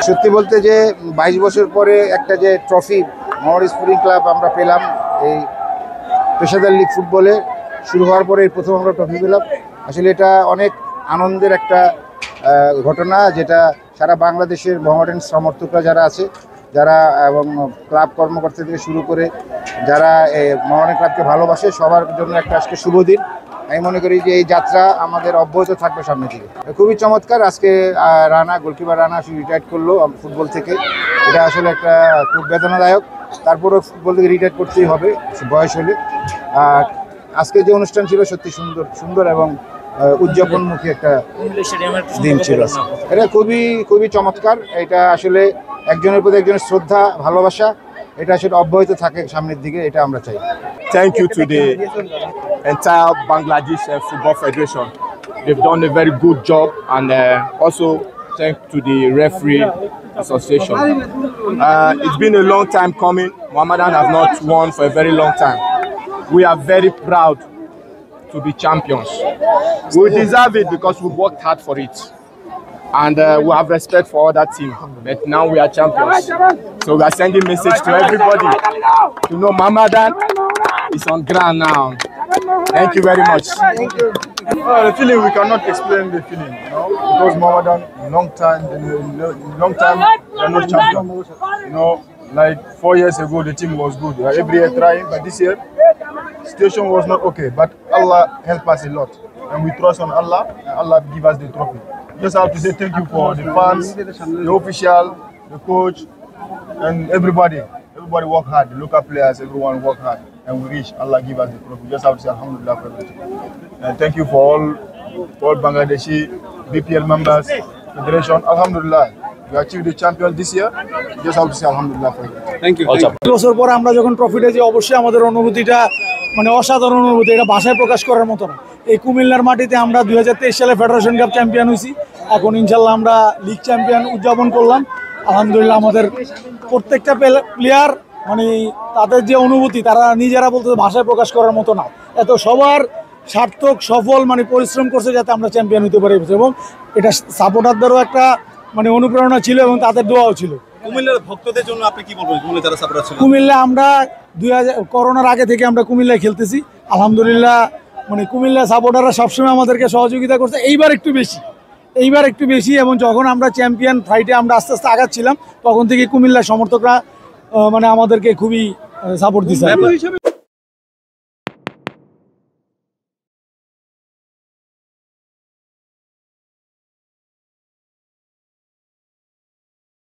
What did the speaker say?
সত্যি বলতে যে 22 বছর পরে একটা যে ট্রফি মোহামেডান স্পোর্টিং ক্লাব আমরা পেলাম, এই পেশাদার লিগ ফুটবলে শুরু হওয়ার পরে প্রথম আমরা ট্রফি পেলাম। আসলে এটা অনেক আনন্দের একটা ঘটনা, যেটা সারা বাংলাদেশের মোহামেডান সমর্থকরা যারা আছে, যারা এবং ক্লাব কর্মকর্তা থেকে শুরু করে যারা মোহামেডান ক্লাবকে ভালোবাসে, সবার জন্য একটা আজকে শুভ দিন। আমি মনে করি যে এই যাত্রা আমাদের অব্যাহত থাকবে সামনের দিকে। খুবই চমৎকার। আজকে রানা, গোলকিপার রানা রিটায়ার করলো ফুটবল থেকে। এটা আসলে একটা খুব বেদনাদায়ক। তারপরেও ফুটবল থেকে রিটায়ার করতেই হবে বয়স হলে। আর আজকে যে অনুষ্ঠান ছিল সত্যি সুন্দর এবং উদযাপনমুখী একটা দিন ছিল। এটা খুবই চমৎকার। এটা আসলে একজনের প্রতি একজনের শ্রদ্ধা, ভালোবাসা, এটা আসলে অব্যাহত থাকে সামনের দিকে, এটা আমরা চাই। Thank you to the entire Bangladesh Football Federation. They've done a very good job, and also thank to the referee association. It's been a long time coming. Mohammedan have not won for a very long time. We are very proud to be champions. We deserve it because we worked hard for it, and we have respect for other team. But now we are champions, so we are sending message to everybody to know Mohammedan is on ground now. Thank you very much. Thank you. The feeling, we cannot explain the feeling, because Mohammedan, long time they're not champion. Like 4 years ago, the team was good. We are every year trying, but this year, situation was not okay. But Allah helped us a lot, and we trust on Allah, and Allah give us the trophy. Just have to say thank you for the fans, the official, the coach, and everybody. Everybody work hard. The local players, everyone work hard, and we reach. Allah give us the trophy. Just have to say Alhamdulillah for everything. And thank you for all Bangladeshi BPL members, federation. Alhamdulillah, we achieved the champion this year. Just have to say Alhamdulillah for everything. Thank you. বছর পর আমরা যখন ট্রফিটা যে অবশ্যই আমাদের অনুভূতিটা মানে অসাধারণ অনুভূতি, এটা ভাষায় প্রকাশ করার মতো না। এই কুমিল্লার মাটিতে আমরা 2023 সালে ফেডারেশন কাপ চ্যাম্পিয়ন হয়েছি। এখন ইনশাল্লাহ আমরা লিগ চ্যাম্পিয়ন উদযাপন করলাম। আলহামদুলিল্লাহ, আমাদের প্রত্যেকটা প্লেয়ার মানে তাদের যে অনুভূতি, তারা নিজেরা বলতে ভাষায় প্রকাশ করার মতো না। এত সবার সার্থক সফল মানে পরিশ্রম করছে যাতে আমরা চ্যাম্পিয়ন হতে পারি, এবং এটা সাপোর্টারদেরও একটা মানে অনুপ্রেরণা ছিল এবং তাদের দোয়াও ছিল। কুমিল্লার ভক্তদের জন্য আপনি কি বলবেন? কুমিল্লা যারা সাপোর্টার ছিল, কুমিল্লা আমরা 2000 করোনার আগে থেকে আমরা কুমিল্লায় খেলতেছি। আলহামদুলিল্লাহ, মানে কুমিল্লা সাপোর্টাররা সবসময় আমাদেরকে সহযোগিতা করছে। এইবার একটু বেশি, এবং যখন আমরা চ্যাম্পিয়ন ফাইটে আমরা আস্তে আস্তে আগাচ্ছিলাম, তখন থেকে কুমিল্লার সমর্থকরা মানে আমাদেরকে খুবই সাপোর্ট দিচ্ছে।